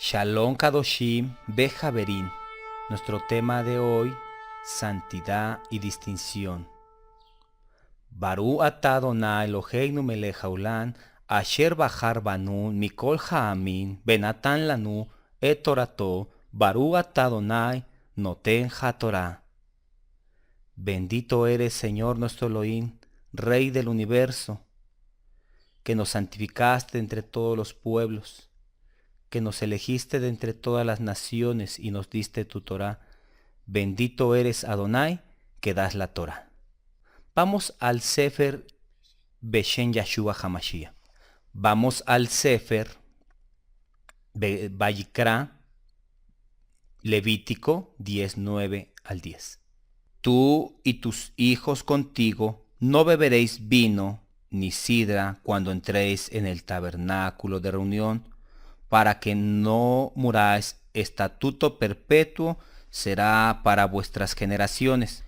Shalom Kadoshim Bejaverin. Nuestro tema de hoy, santidad y distinción. Baru ata Adonai Eloheinu melech haolam, asher bahar banu mikol ha'amin, benatan lanu et torato, Baru ata Adonai noten haTorah. Bendito eres, Señor nuestro Elohim, Rey del universo, que nos santificaste entre todos los pueblos, que nos elegiste de entre todas las naciones y nos diste tu Torah. Bendito eres, Adonai, que das la Torah. Vamos al Sefer Beshen Yahshua Hamashiach. Vamos al Sefer Vayikra, Levítico 19 al 10. Tú y tus hijos contigo no beberéis vino ni sidra cuando entréis en el tabernáculo de reunión, para que no muráis. Estatuto perpetuo será para vuestras generaciones,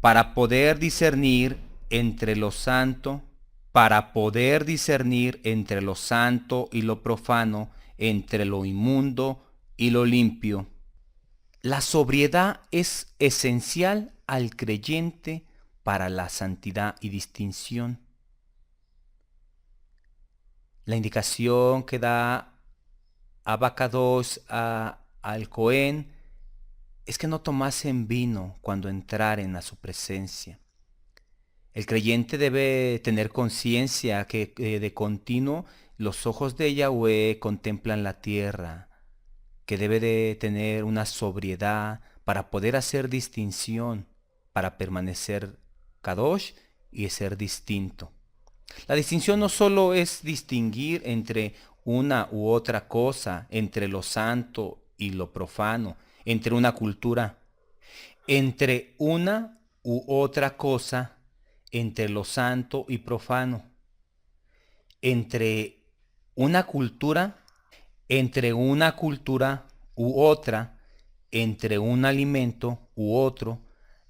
para poder discernir entre lo santo, y lo profano, entre lo inmundo y lo limpio. La sobriedad es esencial al creyente para la santidad y distinción. La indicación que da Abacados al Cohen es que no tomasen vino cuando entraren a su presencia. El creyente debe tener conciencia que de continuo los ojos de Yahweh contemplan la tierra, que debe de tener una sobriedad para poder hacer distinción, para permanecer kadosh y ser distinto. La distinción no solo es distinguir entre una u otra cosa, entre lo santo y lo profano, entre una cultura, entre una u otra cosa, entre lo santo y profano, entre una cultura u otra, entre un alimento u otro.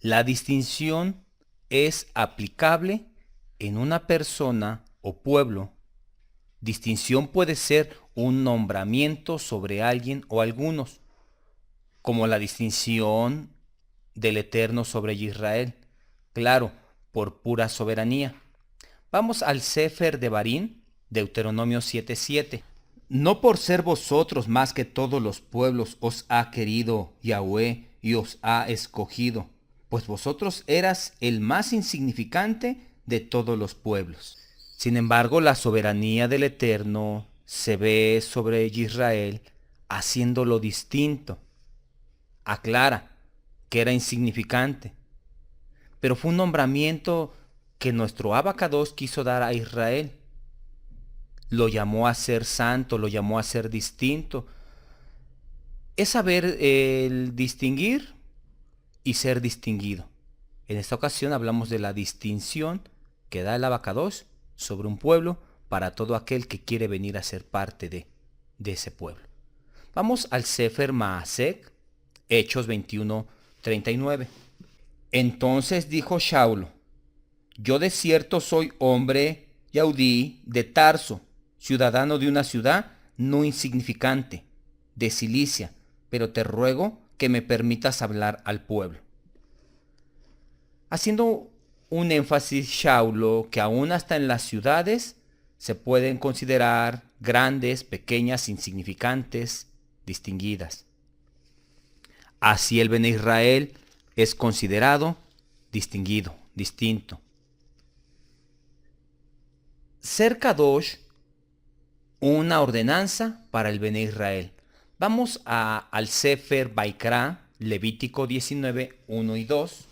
La distinción es aplicable en una persona o pueblo. Distinción puede ser un nombramiento sobre alguien o algunos, como la distinción del Eterno sobre Israel, claro, por pura soberanía. Vamos al Sefer de Barín, Deuteronomio 7:7. No por ser vosotros más que todos los pueblos os ha querido Yahweh y os ha escogido, pues vosotros eras el más insignificante de todos los pueblos. Sin embargo, la soberanía del Eterno se ve sobre Israel haciéndolo distinto. Aclara que era insignificante, pero fue un nombramiento que nuestro Abacados quiso dar a Israel. Lo llamó a ser santo, lo llamó a ser distinto. Es saber el distinguir y ser distinguido. En esta ocasión hablamos de la distinción que da el Abacados sobre un pueblo para todo aquel que quiere venir a ser parte de ese pueblo. Vamos al Sefer Maasek, Hechos 21:39. Entonces dijo Shaulo: yo de cierto soy hombre yaudí de Tarso, ciudadano de una ciudad no insignificante, de Cilicia, pero te ruego que me permitas hablar al pueblo. Haciendo un énfasis Shaulo que aún hasta en las ciudades se pueden considerar grandes, pequeñas, insignificantes, distinguidas. Así el Bene Israel es considerado distinguido, distinto. Ser Kadosh, una ordenanza para el Bene Israel. Vamos al Sefer Vayikra, Levítico 19, 1 y 2.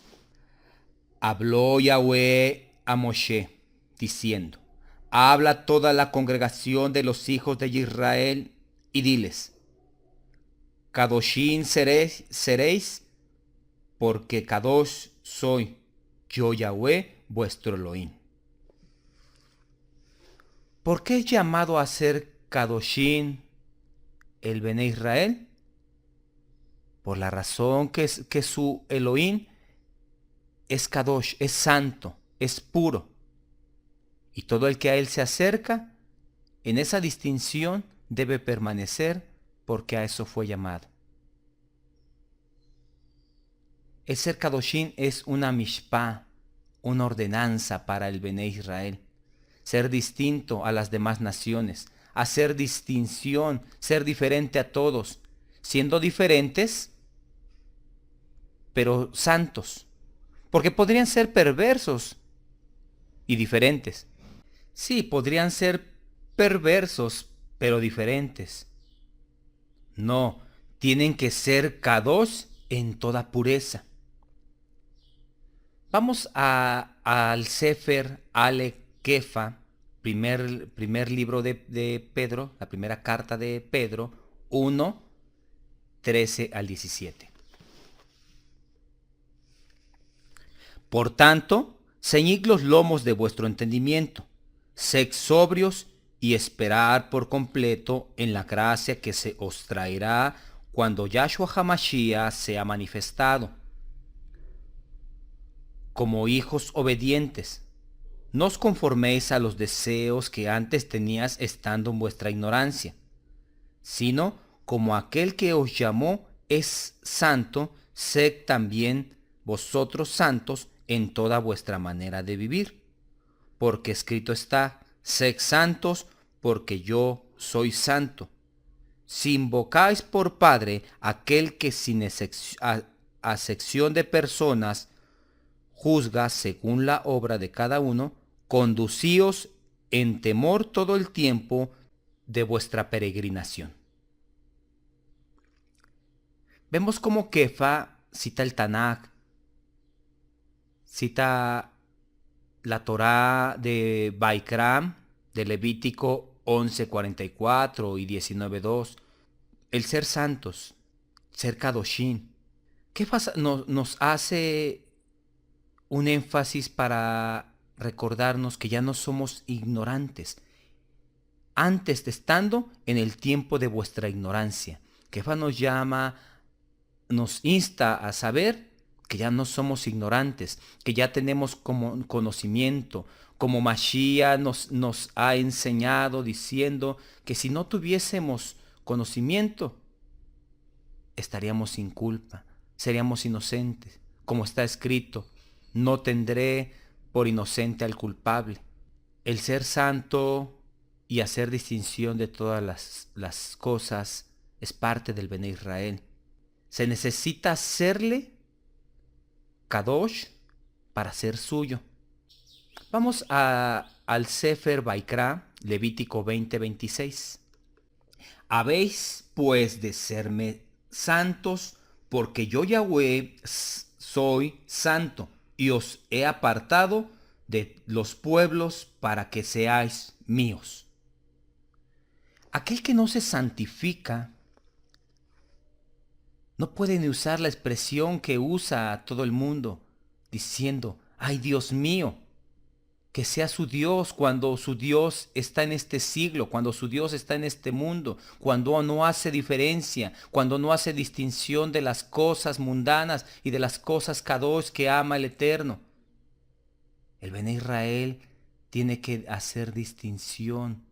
Habló Yahweh a Moshe, diciendo: habla a toda la congregación de los hijos de Israel y diles: Kadoshim seréis, porque Kadosh soy yo, Yahweh, vuestro Elohim. ¿Por qué es llamado a ser Kadoshim el Bene Israel? Por la razón que su Elohim es Kadosh, es santo, es puro. Y todo el que a él se acerca, en esa distinción debe permanecer porque a eso fue llamado. El ser Kadoshim es una mishpah, una ordenanza para el Bené Israel. Ser distinto a las demás naciones, hacer distinción, ser diferente a todos, siendo diferentes, pero santos, porque podrían ser perversos y diferentes. Sí, podrían ser perversos, pero diferentes. No, tienen que ser Kadosh en toda pureza. Vamos al Sefer Ale Kefa, primer libro de Pedro, la primera carta de Pedro, 1, 13 al 17. Por tanto, ceñid los lomos de vuestro entendimiento, sed sobrios y esperar por completo en la gracia que se os traerá cuando Yahshua HaMashiach sea manifestado. Como hijos obedientes, no os conforméis a los deseos que antes tenías estando en vuestra ignorancia, sino como aquel que os llamó es santo, sed también vosotros santos en toda vuestra manera de vivir. Porque escrito está, sed santos, porque yo soy santo. Si invocáis por Padre aquel que sin acepción de personas juzga según la obra de cada uno, conducíos en temor todo el tiempo de vuestra peregrinación. Vemos cómo Kefa cita el Tanaj, cita la Torá de Baikram, de Levítico 11:44 y 19:2, el ser santos, ser Kadoshim. Kefa nos hace un énfasis para recordarnos que ya no somos ignorantes, antes de estando en el tiempo de vuestra ignorancia. Kefa nos llama, nos insta a saber que ya no somos ignorantes, que ya tenemos como conocimiento, como Mashiach nos ha enseñado diciendo que si no tuviésemos conocimiento, estaríamos sin culpa, seríamos inocentes, como está escrito, no tendré por inocente al culpable. El ser santo y hacer distinción de todas las cosas es parte del Bené Israel. Se necesita hacerle Kadosh para ser suyo. Vamos al Sefer Baikra, Levítico 20:26. Habéis pues de serme santos, porque yo Yahweh soy santo, y os he apartado de los pueblos para que seáis míos. Aquel que no se santifica no puede ni usar la expresión que usa todo el mundo, diciendo, ay Dios mío, que sea su Dios cuando su Dios está en este siglo, cuando su Dios está en este mundo, cuando no hace diferencia, cuando no hace distinción de las cosas mundanas y de las cosas kadosh que ama el Eterno. El Bené Israel tiene que hacer distinción.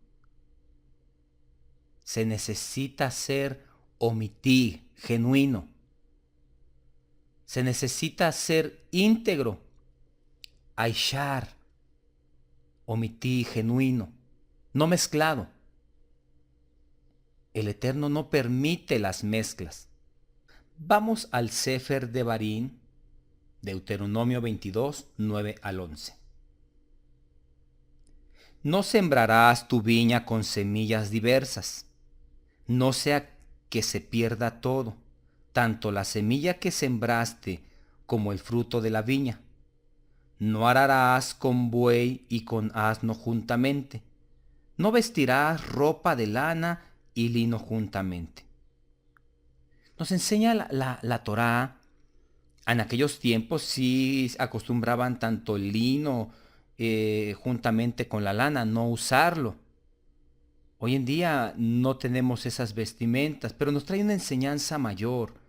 Se necesita ser omití, genuino. Se necesita ser íntegro, aishar, omití, genuino, no mezclado. El Eterno no permite las mezclas. Vamos al Sefer de Barín, Deuteronomio 22, 9 al 11. No sembrarás tu viña con semillas diversas, no sea que se pierda todo, tanto la semilla que sembraste como el fruto de la viña. No ararás con buey y con asno juntamente. No vestirás ropa de lana y lino juntamente. Nos enseña la Torá. En aquellos tiempos sí acostumbraban tanto el lino juntamente con la lana, no usarlo. Hoy en día no tenemos esas vestimentas, pero nos trae una enseñanza mayor.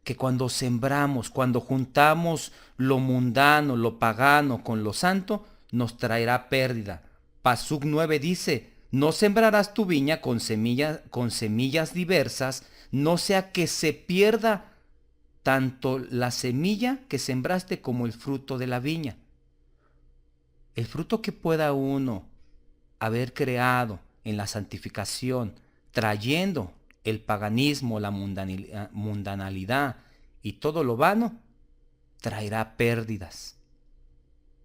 Que cuando sembramos, cuando juntamos lo mundano, lo pagano con lo santo, nos traerá pérdida. Pasuk 9 dice, No sembrarás tu viña con semillas diversas, no sea que se pierda tanto la semilla que sembraste como el fruto de la viña. El fruto que pueda uno haber creado en la santificación, trayendo el paganismo, la mundanalidad y todo lo vano, traerá pérdidas.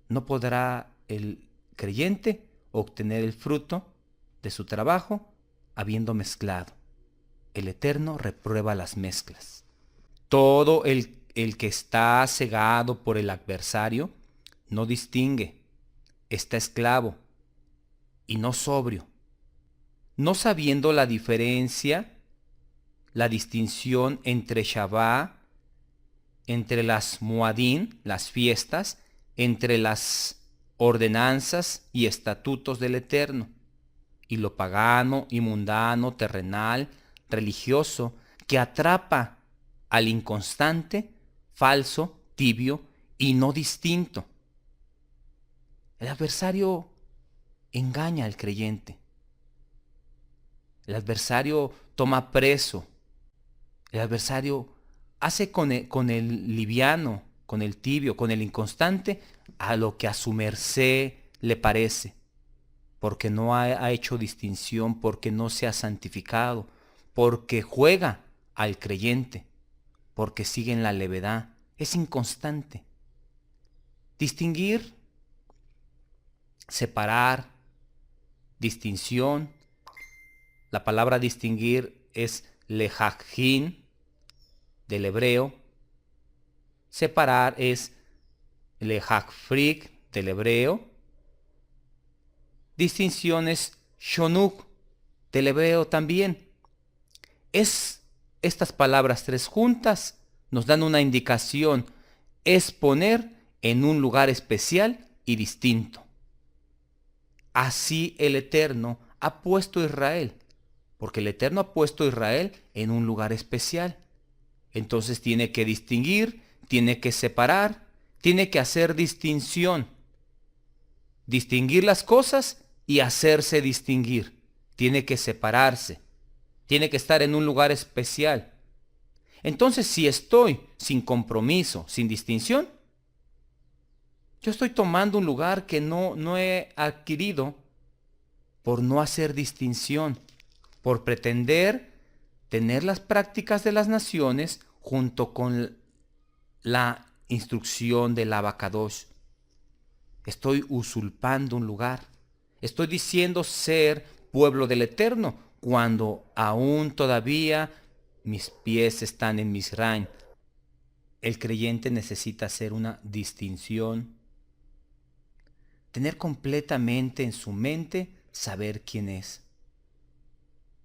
No podrá el creyente obtener el fruto de su trabajo habiendo mezclado. El Eterno reprueba las mezclas. Todo el que está cegado por el adversario no distingue, está esclavo y no sobrio, no sabiendo la diferencia, la distinción entre Shabbat, entre las Muadín, las fiestas, entre las ordenanzas y estatutos del Eterno, y lo pagano y mundano, terrenal, religioso, que atrapa al inconstante, falso, tibio y no distinto. El adversario engaña al creyente. El adversario toma preso. El adversario hace con el liviano, con el tibio, con el inconstante, a lo que a su merced le parece, porque no ha hecho distinción, porque no se ha santificado, porque juega al creyente, porque sigue en la levedad, es inconstante. Distinguir, separar, distinción. La palabra distinguir es lejajin del hebreo. Separar es lejajfrik del hebreo. Distinción es shonuk del hebreo también. Estas palabras tres juntas nos dan una indicación, es poner en un lugar especial y distinto. Así el Eterno ha puesto a Israel, porque el Eterno ha puesto a Israel en un lugar especial. Entonces tiene que distinguir, tiene que separar, tiene que hacer distinción. Distinguir las cosas y hacerse distinguir. Tiene que separarse. Tiene que estar en un lugar especial. Entonces, si estoy sin compromiso, sin distinción, yo estoy tomando un lugar que no he adquirido por no hacer distinción, por pretender tener las prácticas de las naciones junto con la instrucción del Abacadosh. Estoy usurpando un lugar. Estoy diciendo ser pueblo del Eterno cuando aún todavía mis pies están en Misraim. El creyente necesita hacer una distinción, tener completamente en su mente saber quién es,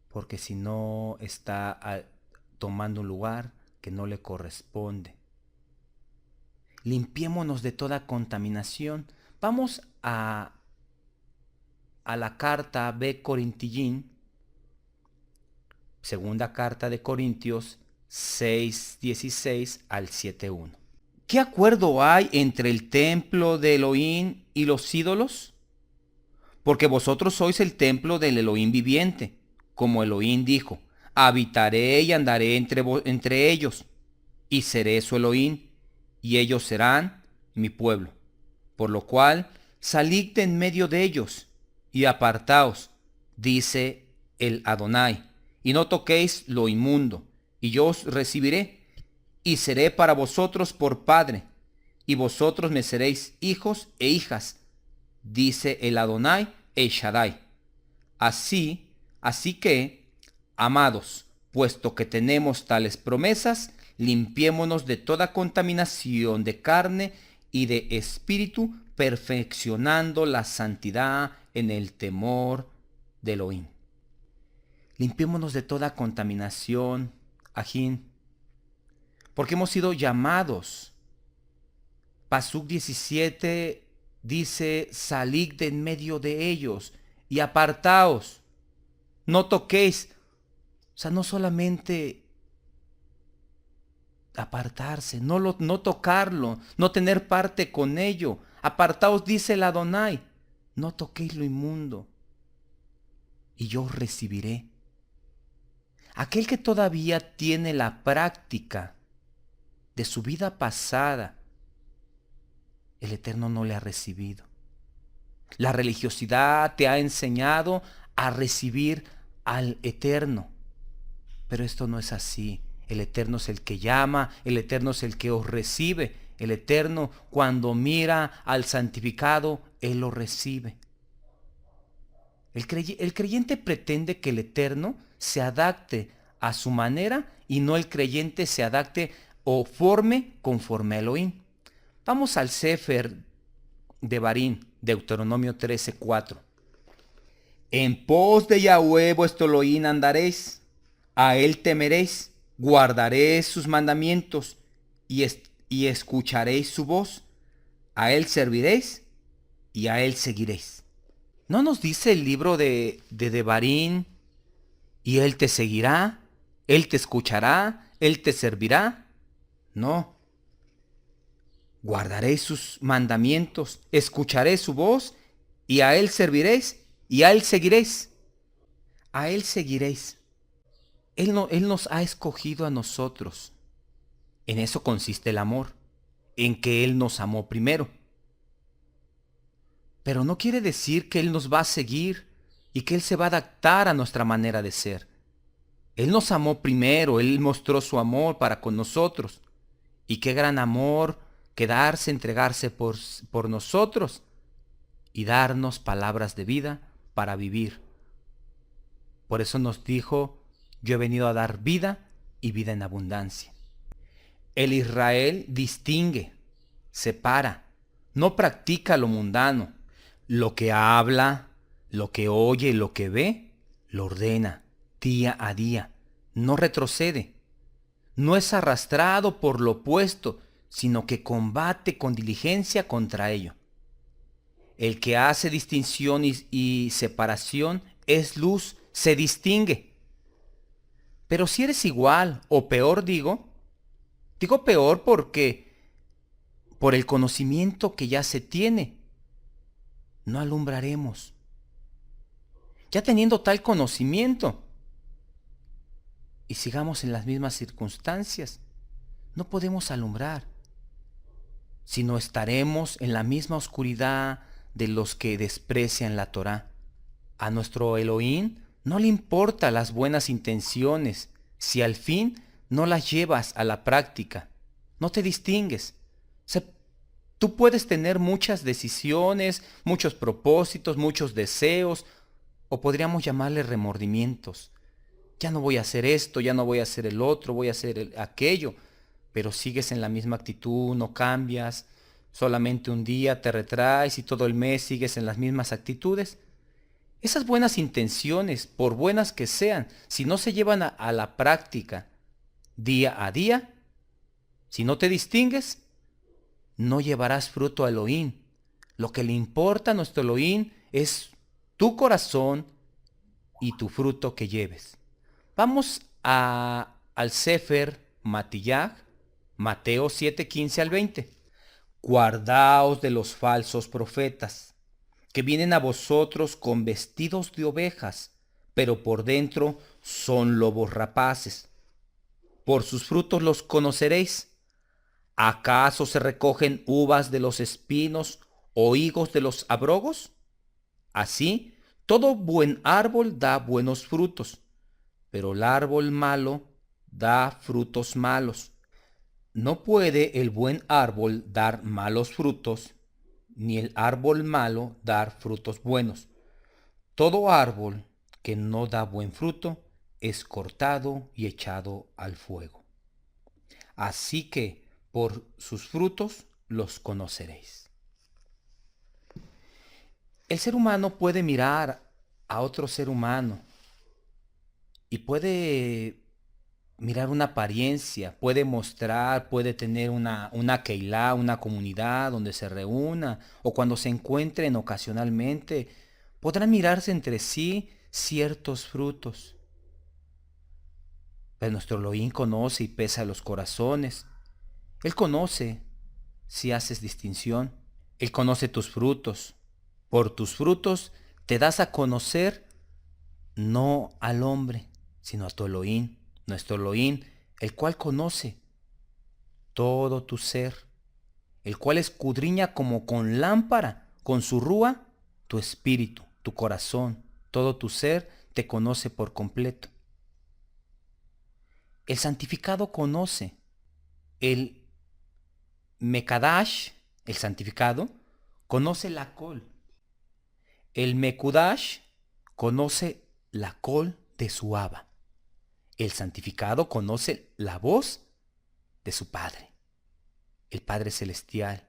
porque si no está tomando un lugar que no le corresponde. Limpiémonos de toda contaminación. Vamos a la carta B Corintillín, segunda carta de Corintios 6:16 al 7:1. ¿Qué acuerdo hay entre el templo de Elohim y los ídolos? Porque vosotros sois el templo del Elohim viviente, como Elohim dijo, habitaré y andaré entre ellos, y seré su Elohim, y ellos serán mi pueblo. Por lo cual, salid de en medio de ellos, y apartaos, dice el Adonai, y no toquéis lo inmundo, y yo os recibiré, y seré para vosotros por padre, y vosotros me seréis hijos e hijas, dice el Adonai el Shaddai. Así que, amados, puesto que tenemos tales promesas, limpiémonos de toda contaminación de carne y de espíritu, perfeccionando la santidad en el temor de Elohim. Limpiémonos de toda contaminación, ajín, porque hemos sido llamados. Pasuk 17 dice, salid de en medio de ellos y apartaos, no toquéis. O sea, no solamente apartarse, no tocarlo, no tener parte con ello. Apartaos, dice el Adonai, no toquéis lo inmundo. y yo os recibiré. Aquel que todavía tiene la práctica de su vida pasada, el Eterno no le ha recibido. La religiosidad te ha enseñado a recibir al Eterno, pero esto no es así. El Eterno es el que llama, el Eterno es el que os recibe. El Eterno, cuando mira al santificado, Él lo recibe. El creyente pretende que el Eterno se adapte a su manera y no el creyente se adapte o forme conforme a Elohim. Vamos al Sefer de Barín, Deuteronomio 13:4. En pos de Yahweh vuestro Elohim andaréis, a él temeréis, guardaréis sus mandamientos y escucharéis su voz, a él serviréis y a él seguiréis. ¿No nos dice el libro de Devarim, y él te seguirá, él te escuchará, él te servirá? No. Guardaréis sus mandamientos, escucharéis su voz, y a él serviréis y a él seguiréis. A él seguiréis. Él nos ha escogido a nosotros. En eso consiste el amor, en que Él nos amó primero. Pero no quiere decir que Él nos va a seguir y que Él se va a adaptar a nuestra manera de ser. Él nos amó primero, Él mostró su amor para con nosotros. Y qué gran amor quedarse, entregarse por nosotros y darnos palabras de vida para vivir. Por eso nos dijo, yo he venido a dar vida y vida en abundancia. El Israel distingue, separa, no practica lo mundano. Lo que habla, lo que oye, lo que ve, lo ordena día a día. No retrocede. No es arrastrado por lo opuesto, sino que combate con diligencia contra ello. El que hace distinción y separación es luz, se distingue. Pero si eres igual o peor, digo peor porque por el conocimiento que ya se tiene, no alumbraremos. Ya teniendo tal conocimiento y sigamos en las mismas circunstancias, no podemos alumbrar, sino estaremos en la misma oscuridad de los que desprecian la Torá. A nuestro Elohim no le importa las buenas intenciones si al fin no las llevas a la práctica. No te distingues. Tú puedes tener muchas decisiones, muchos propósitos, muchos deseos, o podríamos llamarle remordimientos. Ya no voy a hacer esto, ya no voy a hacer el otro, voy a hacer aquello, pero sigues en la misma actitud, no cambias, solamente un día te retraes y todo el mes sigues en las mismas actitudes. Esas buenas intenciones, por buenas que sean, si no se llevan a la práctica día a día, si no te distingues, no llevarás fruto a Elohim. Lo que le importa a nuestro Elohim es tu corazón y tu fruto que lleves. Vamos al Sefer Matiyah, Mateo 7:15 al 20. Guardaos de los falsos profetas, que vienen a vosotros con vestidos de ovejas, pero por dentro son lobos rapaces. Por sus frutos los conoceréis. ¿Acaso se recogen uvas de los espinos o higos de los abrogos? Así, todo buen árbol da buenos frutos, pero el árbol malo da frutos malos. No puede el buen árbol dar malos frutos, ni el árbol malo dar frutos buenos. Todo árbol que no da buen fruto es cortado y echado al fuego. Así que por sus frutos los conoceréis. El ser humano puede mirar a otro ser humano y puede mirar una apariencia, puede mostrar, puede tener una keilá, una comunidad donde se reúna, o cuando se encuentren ocasionalmente, podrán mirarse entre sí ciertos frutos. Pero nuestro Elohim conoce y pesa los corazones. Él conoce si haces distinción. Él conoce tus frutos. Por tus frutos te das a conocer no al hombre, sino a tu Elohim, nuestro Elohim, el cual conoce todo tu ser, el cual escudriña como con lámpara, con su rúa, tu espíritu, tu corazón, todo tu ser te conoce por completo. El santificado conoce. El Mekadash, el santificado, conoce la col. El Mekudash conoce la col de su Abba. El santificado conoce la voz de su Padre, el Padre Celestial,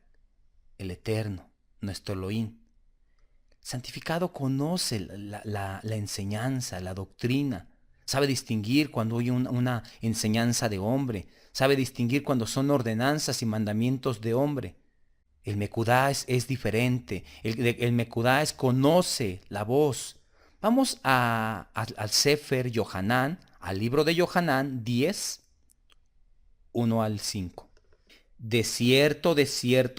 el Eterno, nuestro Elohim. Santificado conoce la enseñanza, la doctrina, sabe distinguir cuando hay una enseñanza de hombre, sabe distinguir cuando son ordenanzas y mandamientos de hombre. El Mekudash es diferente, el Mekudash conoce la voz. Vamos al Sefer Yohanan, al libro de Yohanan 10, 1 al 5. De cierto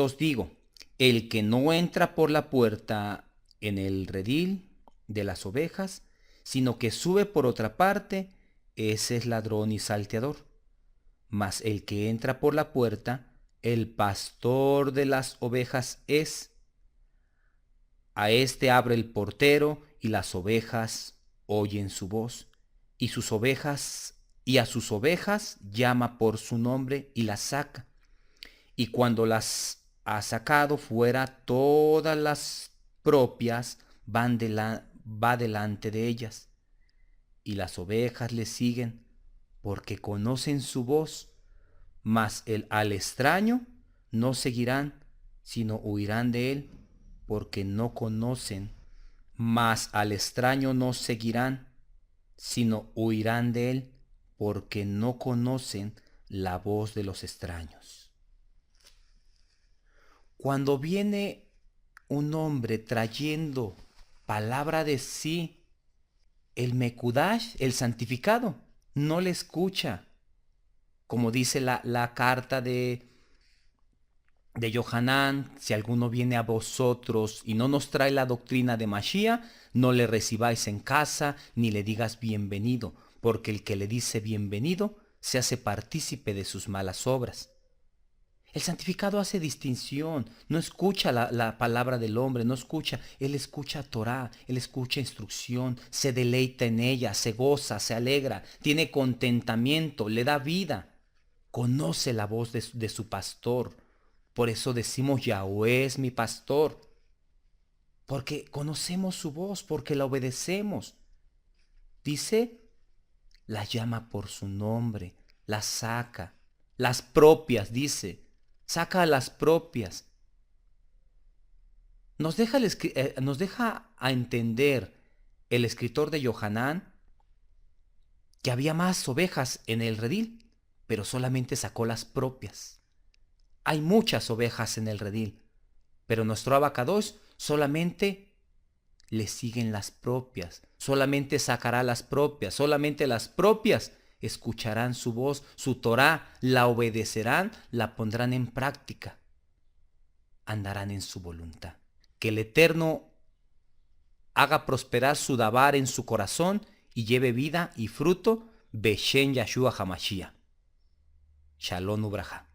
os digo, el que no entra por la puerta en el redil de las ovejas, sino que sube por otra parte, ese es ladrón y salteador. Mas el que entra por la puerta, el pastor de las ovejas es. A éste abre el portero y las ovejas oyen su voz, y a sus ovejas llama por su nombre y las saca. Y cuando las ha sacado fuera, todas las propias va delante de ellas, y las ovejas le siguen, porque conocen su voz, mas al extraño no seguirán, sino huirán de él, porque no conocen. Mas al extraño no seguirán, sino huirán de él, porque no conocen la voz de los extraños. Cuando viene un hombre trayendo palabra de sí, el Mekudash, el santificado, no le escucha. Como dice la carta de Yohanan, si alguno viene a vosotros y no nos trae la doctrina de Mashiach, no le recibáis en casa ni le digas bienvenido, porque el que le dice bienvenido se hace partícipe de sus malas obras. El santificado hace distinción, no escucha la palabra del hombre, no escucha, él escucha Torah, él escucha instrucción, se deleita en ella, se goza, se alegra, tiene contentamiento, le da vida, conoce la voz de su pastor. Por eso decimos Yahweh es mi pastor, porque conocemos su voz, porque la obedecemos. Dice, la llama por su nombre, la saca, las propias, dice. Saca a las propias. Nos deja a entender el escritor de Yohanan que había más ovejas en el redil, pero solamente sacó las propias. Hay muchas ovejas en el redil, pero nuestro abacadosh solamente le siguen las propias, solamente sacará las propias, solamente las propias escucharán su voz, su Torah, la obedecerán, la pondrán en práctica, andarán en su voluntad. Que el Eterno haga prosperar su dabar en su corazón y lleve vida y fruto, Beshen Yahshua Hamashiach. Shalom Ubraja.